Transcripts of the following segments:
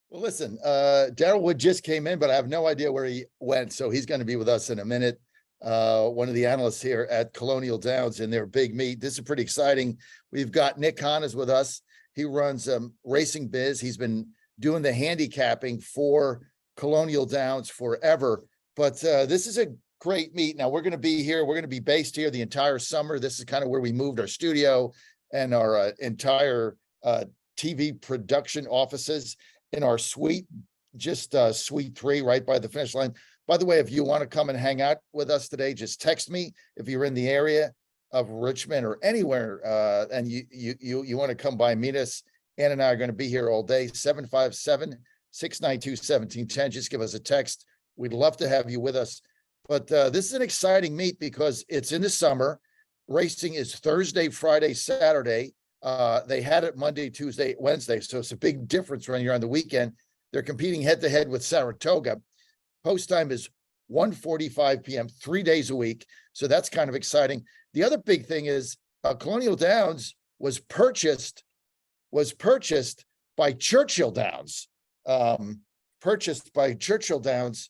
Well, listen, Darrell Wood just came in, but I have no idea where he went. So he's going to be with us in a minute. One of the analysts here at Colonial Downs in their big meet. This is pretty exciting. We've got Nick Hahn is with us. He runs Racing Biz. He's been doing the handicapping for Colonial Downs forever. But this is a great meet. Now we're going to be here. We're going to be based here the entire summer. This is kind of where we moved our studio and our entire TV production offices in our suite, just suite 3 right by the finish line. By the way, if you want to come and hang out with us today, just text me if you're in the area of Richmond or anywhere and you want to come by, meet us. Ann and I are going to be here all day, 757-692-1710. Just give us a text. We'd love to have you with us. But this is an exciting meet because it's in the summer. Racing is Thursday, Friday, Saturday. They had it Monday, Tuesday, Wednesday. So it's a big difference when you're on the weekend. They're competing head to head with Saratoga. Post time is 1:45 p.m., 3 days a week. So that's kind of exciting. The other big thing is Colonial Downs was purchased by Churchill Downs. Purchased by Churchill Downs.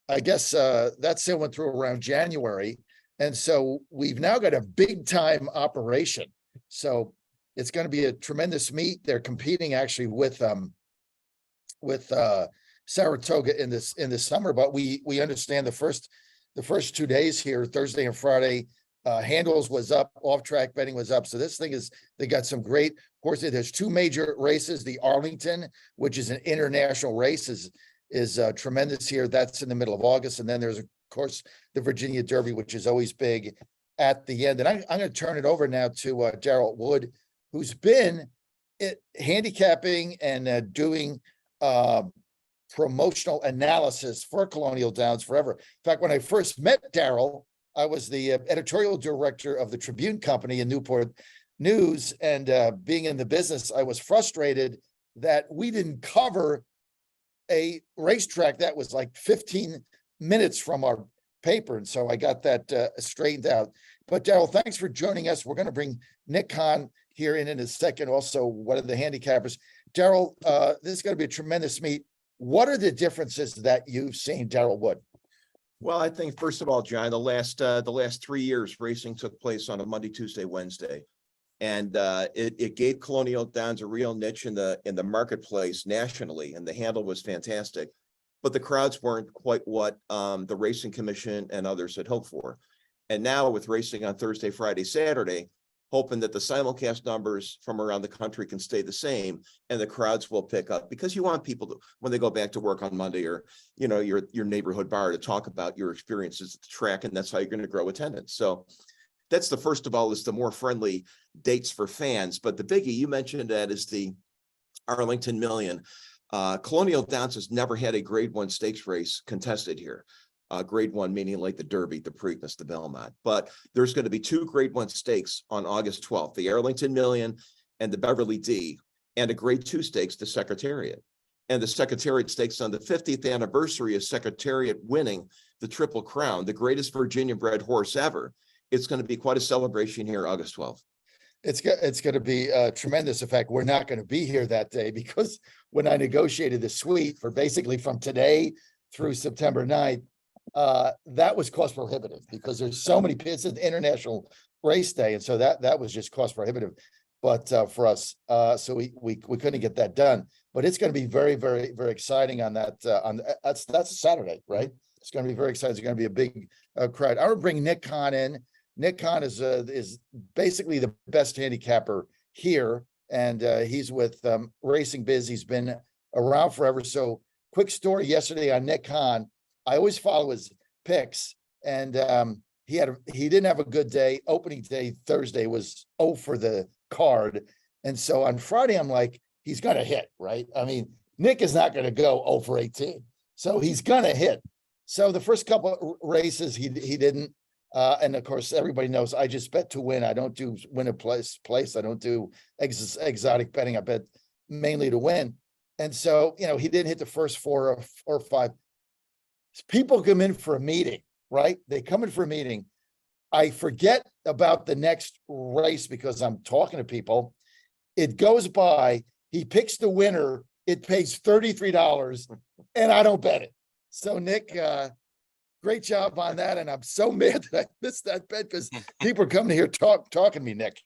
I guess that sale went through around January. And so we've now got a big time operation. So it's going to be a tremendous meet. They're competing actually with Saratoga in this summer, but we understand the first 2 days here, Thursday and Friday, handles was up, off track betting was up. So this thing they got some great horses. There's 2 major races. The Arlington, which is an international race, is tremendous here. That's in the middle of August. And then there's of course the Virginia Derby, which is always big at the end. And I'm going to turn it over now to Darrell Wood, who's been handicapping and doing promotional analysis for Colonial Downs forever. In fact, when I first met Darrell, I was the editorial director of the Tribune Company in Newport News. And being in the business, I was frustrated that we didn't cover a racetrack that was like 15 minutes from our paper. And so I got that straightened out. But Darrell, thanks for joining us. We're going to bring Nick Hahn here in a second, also one of the handicappers. Darrell, this is going to be a tremendous meet. What are the differences that you've seen, Darrell Wood? Well, I think first of all, John, the last 3 years, racing took place on a Monday, Tuesday, Wednesday, and it gave Colonial Downs a real niche in the marketplace nationally, and the handle was fantastic. But the crowds weren't quite what the Racing Commission and others had hoped for. And now with racing on Thursday, Friday, Saturday, hoping that the simulcast numbers from around the country can stay the same and the crowds will pick up, because you want people to, when they go back to work on Monday or, your neighborhood bar, to talk about your experiences at the track, and that's how you're going to grow attendance. So that's the first of all, is the more friendly dates for fans. But the biggie you mentioned, that is the Arlington Million. Colonial Downs has never had a grade 1 stakes race contested here. Grade 1 meaning like the Derby, the Preakness, the Belmont. But there's going to be 2 grade 1 stakes on August 12th, the Arlington Million and the Beverly D, and a grade 2 stakes, the Secretariat. And the Secretariat stakes on the 50th anniversary of Secretariat winning the Triple Crown, the greatest Virginia bred horse ever. It's going to be quite a celebration here August 12th. It's going to be tremendous. In fact, we're not going to be here that day, because when I negotiated the suite for basically from today through September 9th, that was cost prohibitive, because there's so many, it's an international race day. And so that was just cost prohibitive. But for us, so we couldn't get that done. But it's going to be very, very, very exciting on that. That's a Saturday, right? It's going to be very exciting. It's going to be a big crowd. I would bring Nick Hahn in. Nick Hahn is basically the best handicapper here, and he's with Racing Biz. He's been around forever. So quick story yesterday on Nick Hahn. I always follow his picks, and he didn't have a good day. Opening day Thursday was 0 for the card, and so on Friday I'm like, he's gonna hit, right? I mean, Nick is not gonna go 0 for 18, so he's gonna hit. So the first couple races he didn't, and of course everybody knows I just bet to win. I don't do win a place. I don't do exotic betting. I bet mainly to win, and so he didn't hit the first 4 or 5. People come in for a meeting, right? They come in for a meeting. I forget about the next race because I'm talking to people. It goes by. He picks the winner it pays $33 and I don't bet it. So Nick, great job on that. And I'm so mad that I missed that bet because people are coming here talking to me, Nick.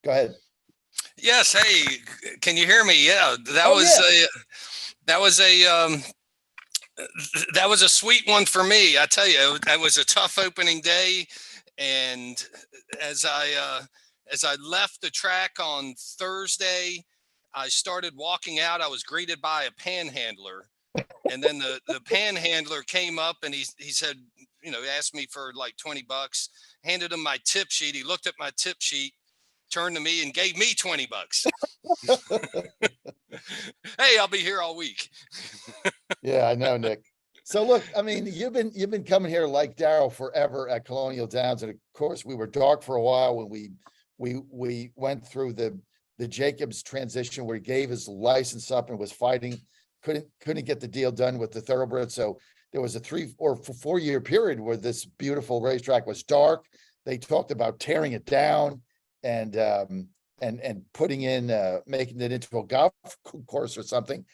Go ahead. Yes. Hey, can you hear me? Yeah, that was a sweet one for me. I tell you, that was a tough opening day. And as I left the track on Thursday, I started walking out. I was greeted by a panhandler. And then the panhandler came up and he said, he asked me for like $20, handed him my tip sheet. He looked at my tip sheet, turned to me and gave me $20. Hey, I'll be here all week. Yeah, I know, Nick. So look, I mean, you've been coming here like Darrell forever at Colonial Downs. And of course we were dark for a while when we went through the Jacobs transition where he gave his license up and was fighting, couldn't get the deal done with the thoroughbred. So there was a 3 or 4 year period where this beautiful racetrack was dark. They talked about tearing it down and putting in, making it into a golf course or something.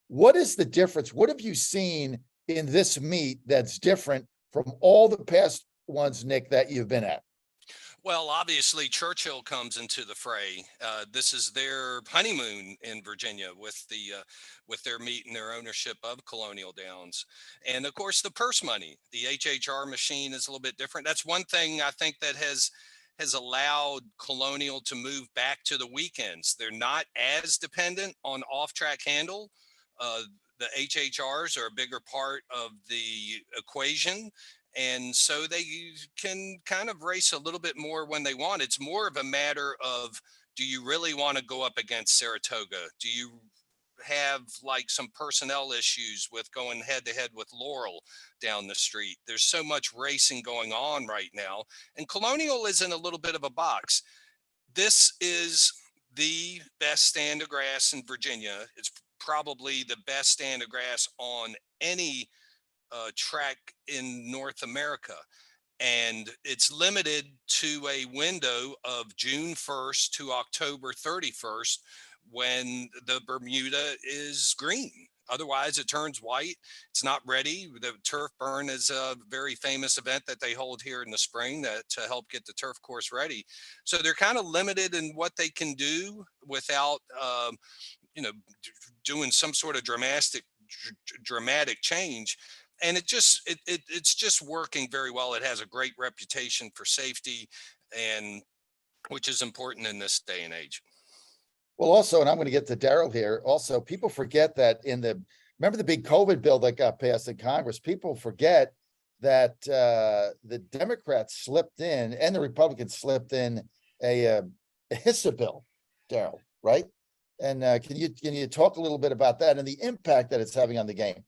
What is the difference? What have you seen in this meet that's different from all the past ones, Nick, that you've been at? Well, obviously Churchill comes into the fray. This is their honeymoon in Virginia with their meet and their ownership of Colonial Downs. And of course the purse money, the HHR machine is a little bit different. That's one thing I think that has allowed Colonial to move back to the weekends. They're not as dependent on off-track handle. The HHRs are a bigger part of the equation. And so they can kind of race a little bit more when they want. It's more of a matter of, do you really want to go up against Saratoga? Do you have like some personnel issues with going head to head with Laurel down the street? There's so much racing going on right now. And Colonial is in a little bit of a box. This is the best stand of grass in Virginia. It's probably the best stand of grass on any track in North America. And it's limited to a window of June 1st to October 31st when the Bermuda is green. Otherwise, it turns white. It's not ready. The turf burn is a very famous event that they hold here in the spring to help get the turf course ready. So they're kind of limited in what they can do without, doing some sort of dramatic change. And it's just working very well. It has a great reputation for safety, and which is important in this day and age. Well, also, and I'm going to get to Darrell here. Also, people forget that remember the big COVID bill that got passed in Congress? People forget that the Democrats slipped in and the Republicans slipped in a HISA bill, Darrell, right? And can you talk a little bit about that and the impact that it's having on the game?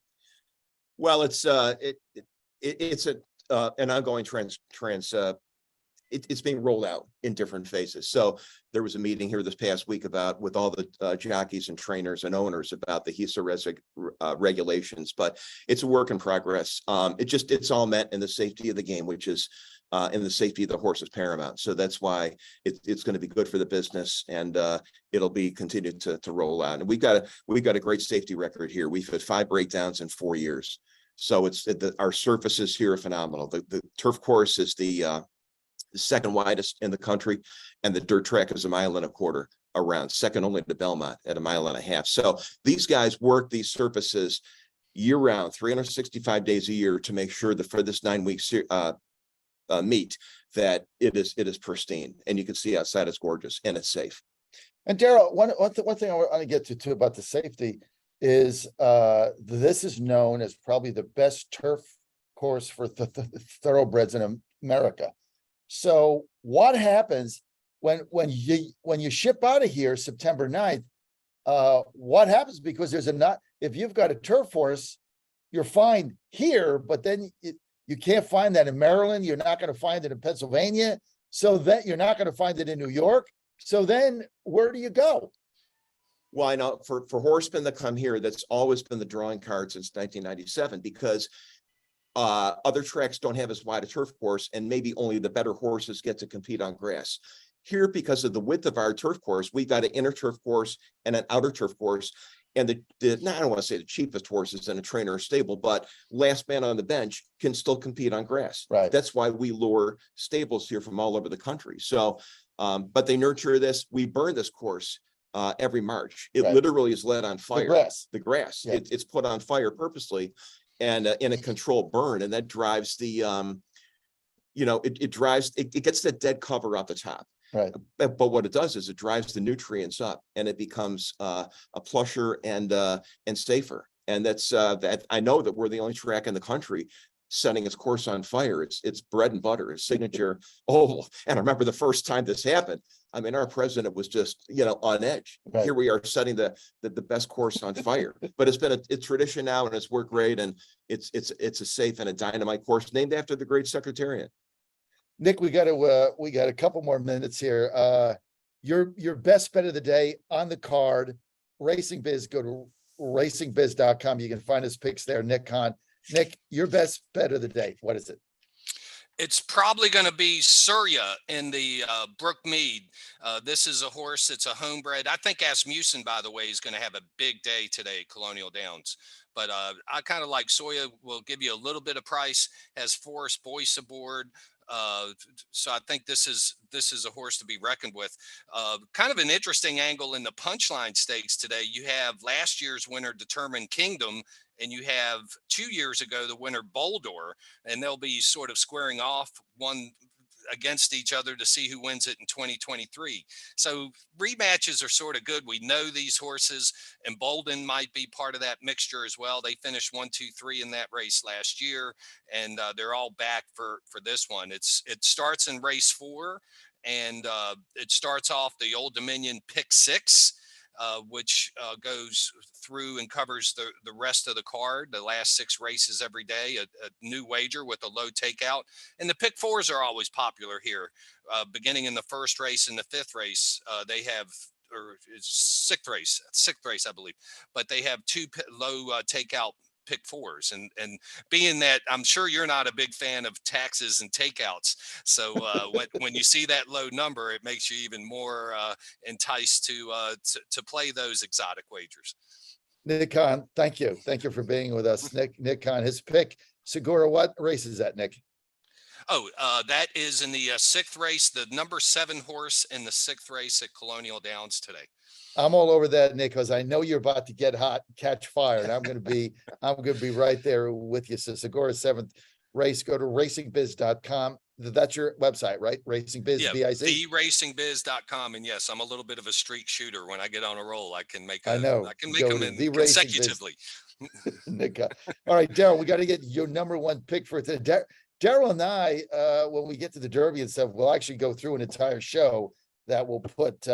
Well, it's an ongoing trend. It's being rolled out in different phases. So there was a meeting here this past week with all the jockeys and trainers and owners about the HISA regulations, but it's a work in progress. It's all meant in the safety of the game, which is in the safety of the horse is paramount. So that's why it's going to be good for the business, and it'll be continued to roll out. And we've got a great safety record here. We've had 5 breakdowns in 4 years. So our surfaces here are phenomenal. The turf course is the second widest in the country, and the dirt track is 1.25 miles around, second only to Belmont at 1.5 miles. So these guys work these surfaces year round, 365 days a year, to make sure that for this 9-week meet that it is pristine, and you can see outside it's gorgeous and it's safe. And Darrell, one thing I want to get to too about the safety is this is known as probably the best turf course for thoroughbreds in America. So what happens when you ship out of here September 9th? What happens? Because if you've got a turf horse, you're fine here, but then you can't find that in Maryland. You're not going to find it in Pennsylvania. So that you're not going to find it in New York. So then where do you go? Well, I know for horsemen that come here, that's always been the drawing card since 1997, because other tracks don't have as wide a turf course, and maybe only the better horses get to compete on grass. Here, because of the width of our turf course, we've got an inner turf course and an outer turf course, And I don't want to say the cheapest horses in a trainer or stable, but last man on the bench can still compete on grass. Right. That's why we lure stables here from all over the country. So, but they nurture this. We burn this course every March. It Right. literally is lit on fire. The grass. Yeah. It's put on fire purposely, and in a controlled burn, and that drives the it gets that dead cover off the top. Right. But what it does is it drives the nutrients up, and it becomes a plusher and safer. And that's that I know that we're the only track in the country setting its course on fire. It's bread and butter, it's signature oval. And I remember the first time this happened, I mean, our president was just, on edge. Right. Here we are setting the best course on fire. But it's been a tradition now, and it's worked great. And it's a safe and a dynamite course named after the great Secretariat. Nick, we got a couple more minutes here. Your best bet of the day on the card, Racing Biz. Go to racingbiz.com. You can find his picks there. Nick Hahn. Nick, your best bet of the day. What is it? It's probably going to be Surya in the Brookmead. This is a horse. It's a homebred. I think Asmussen, by the way, is going to have a big day today at Colonial Downs. But I kind of like Surya. Will give you a little bit of price. Has Forrest Boyce aboard. So I think this is a horse to be reckoned with. Kind of an interesting angle in the Punchline Stakes today. You have last year's winner, Determined Kingdom, and you have 2 years ago the winner, Boldor, and they'll be sort of squaring off one against each other to see who wins it in 2023. So rematches are sort of good. We know these horses, and Bolden might be part of that mixture as well. They finished 1, 2, 3 in that race last year, and they're all back for this one. It starts in race 4, and it starts off the Old Dominion pick 6. Which goes through and covers the rest of the card, the last 6 races every day, a new wager with a low takeout. And the pick 4s are always popular here. Beginning in the first race and the 5th race, they have, or it's 6th race, I believe, but they have 2 low takeout pick 4s, and being that I'm sure you're not a big fan of taxes and takeouts, so when you see that low number, it makes you even more enticed to play those exotic wagers. Nick Hahn, thank you for being with us. Nick Hahn, his pick, Segura. What race is that, Nick? Oh, that is in the 6th race, the number 7 horse in the 6th race at Colonial Downs today. I'm all over that, Nick, because I know you're about to get hot, catch fire, and I'm going to be right there with you. So Segura's 7th race. Go to racingbiz.com. That's your website, right? Racingbiz, yeah, B-I-Z? theracingbiz.com. And yes, I'm a little bit of a streak shooter. When I get on a roll, I can make them in consecutively. Nick, all right, Darrell, we got to get your number 1 pick for today. Darrell and I, when we get to the Derby and stuff, we'll actually go through an entire show that we'll put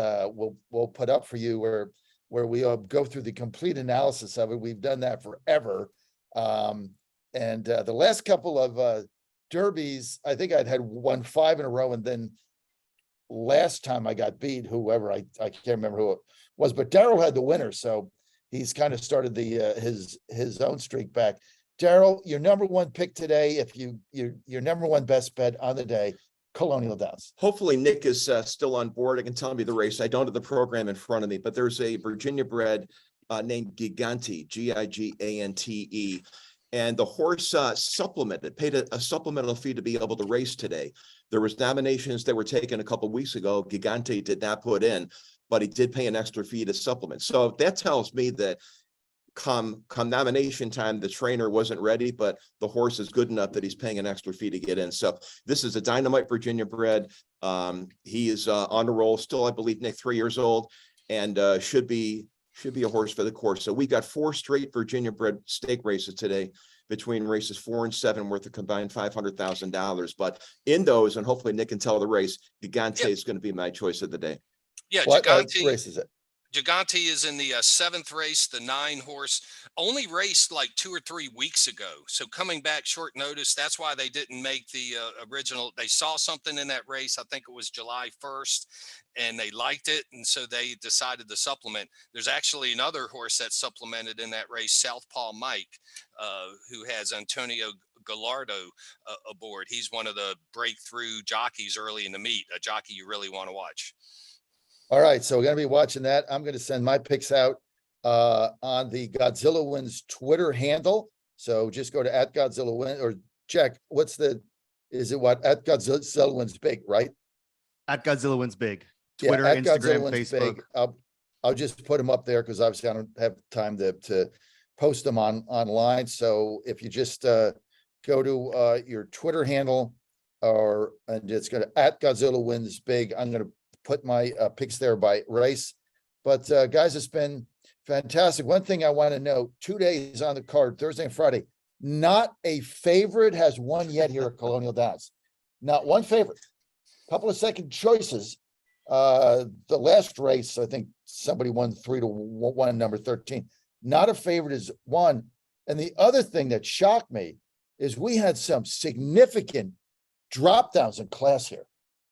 up for you where we go through the complete analysis of it. We've done that forever. And the last couple of Derbies, I think I'd had won 5 in a row. And then last time I got beat, whoever, I can't remember who it was, but Darrell had the winner. So he's kind of started his own streak back. Darrell, your number 1 pick today, if your number 1 best bet on the day, Colonial Downs. Hopefully Nick is still on board. I can tell me the race. I don't have the program in front of me, but there's a Virginia bred named Gigante, Gigante. And the horse paid a supplemental fee to be able to race today. There was nominations that were taken a couple of weeks ago. Gigante did not put in, but he did pay an extra fee to supplement. So that tells me that come nomination time, the trainer wasn't ready, but the horse is good enough that he's paying an extra fee to get in. So this is a dynamite Virginia bred. He is on the roll still, I believe, Nick, 3 years old, and should be a horse for the course. So we got 4 straight Virginia bred stake races today between races 4 and 7 worth a combined $500,000. But in those, and hopefully Nick can tell the race, Gigante is going to be my choice of the day. Yeah, What race is it? Gigante is in the 7th race, the 9 horse, only raced like 2 or 3 weeks ago. So coming back short notice, that's why they didn't make the original. They saw something in that race. I think it was July 1st, and they liked it. And so they decided to supplement. There's actually another horse that supplemented in that race, Southpaw Mike, who has Antonio Gallardo aboard. He's one of the breakthrough jockeys early in the meet, a jockey you really want to watch. All right, so we're going to be watching that. I'm going to send my picks out on the Godzilla Wins Twitter handle. So just go to @GodzillaWins or check is it what at Godzilla Wins Big, right? At Godzilla Wins Big. Yeah, Twitter, at Instagram, Godzilla Wins Facebook. Big. I'll just put them up there because obviously I don't have time to post them online. So if you just go to your Twitter handle and it's going to @Godzilla Wins Big. I'm going to put my picks there by race. But guys, it's been fantastic. One thing I want to note, 2 days on the card, Thursday and Friday, not a favorite has won yet here at Colonial Downs. Not one favorite. Couple of second choices. The last race, I think somebody won 3-1, number 13. Not a favorite is one. And the other thing that shocked me is we had some significant drop downs in class here.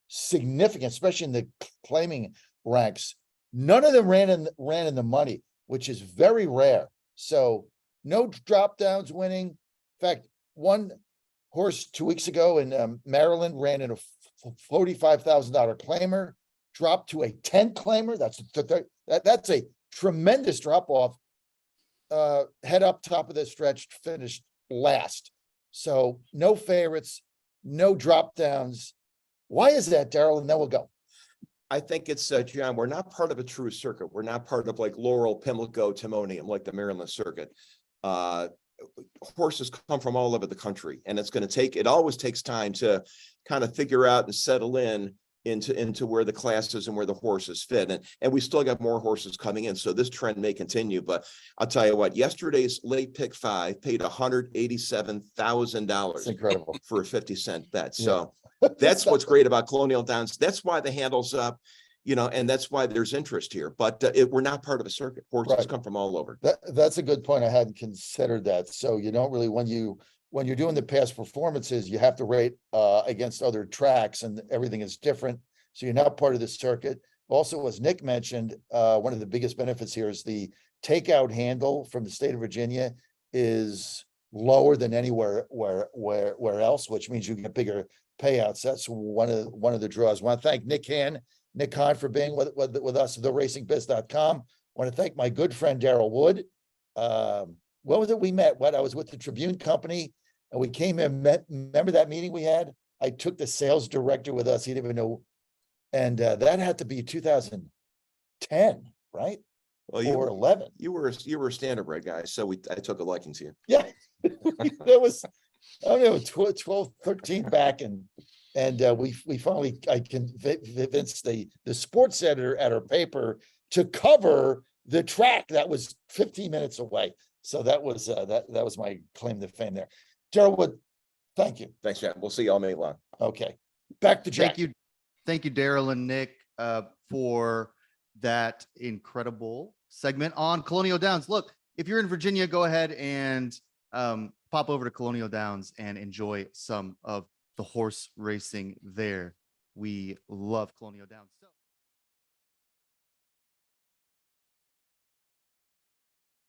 Significant, especially in the claiming ranks. None of them ran in the money, which is very rare. So no drop downs winning. In fact, one horse 2 weeks ago in Maryland ran in a $45,000 claimer, dropped to a 10 claimer. That's a tremendous drop off. Head up top of the stretch, finished last. So no favorites, no drop downs. Why is that, Darrell? And then we'll go. I think it's, John, we're not part of a true circuit. We're not part of like Laurel, Pimlico, Timonium, like the Maryland circuit. Horses come from all over the country, and it always takes time to kind of figure out and settle into where the classes and where the horses fit. And we still got more horses coming in. So this trend may continue, but I'll tell you what, yesterday's late pick 5 paid $187,000 Incredible for a 50-cent bet. So that's what's great about Colonial Downs. That's why the handle's up, and that's why there's interest here, but we're not part of a circuit. Horses come from all over. That's a good point. I hadn't considered that. So you don't really, when you're doing the past performances, you have to rate against other tracks and everything is different. So you're not part of the circuit. Also, as Nick mentioned, one of the biggest benefits here is the takeout handle from the state of Virginia is lower than anywhere where else, which means you get bigger payouts. That's one of the draws. I want to thank Nick Hahn for being with us at theracingbiz.com. I want to thank my good friend Darrell Wood. What was it we met? I was with the Tribune Company and we came in, remember that meeting we had? I took the sales director with us. He didn't even know. And that had to be 2010, right? Well, or 11. You were a standardbred guy, so I took a liking to you. Yeah, that was, I don't know, 12, 13 back, and we finally, I convinced the sports editor at our paper to cover the track that was 15 minutes away. So that was that was my claim to fame there. Darrell Wood, thank you. Thanks, Jack. We'll see you all May long. Okay, back to Jack. Thank you, Darrell and Nick, for that incredible segment on Colonial Downs. Look, if you're in Virginia, go ahead and pop over to Colonial Downs and enjoy some of the horse racing there. We love Colonial Downs.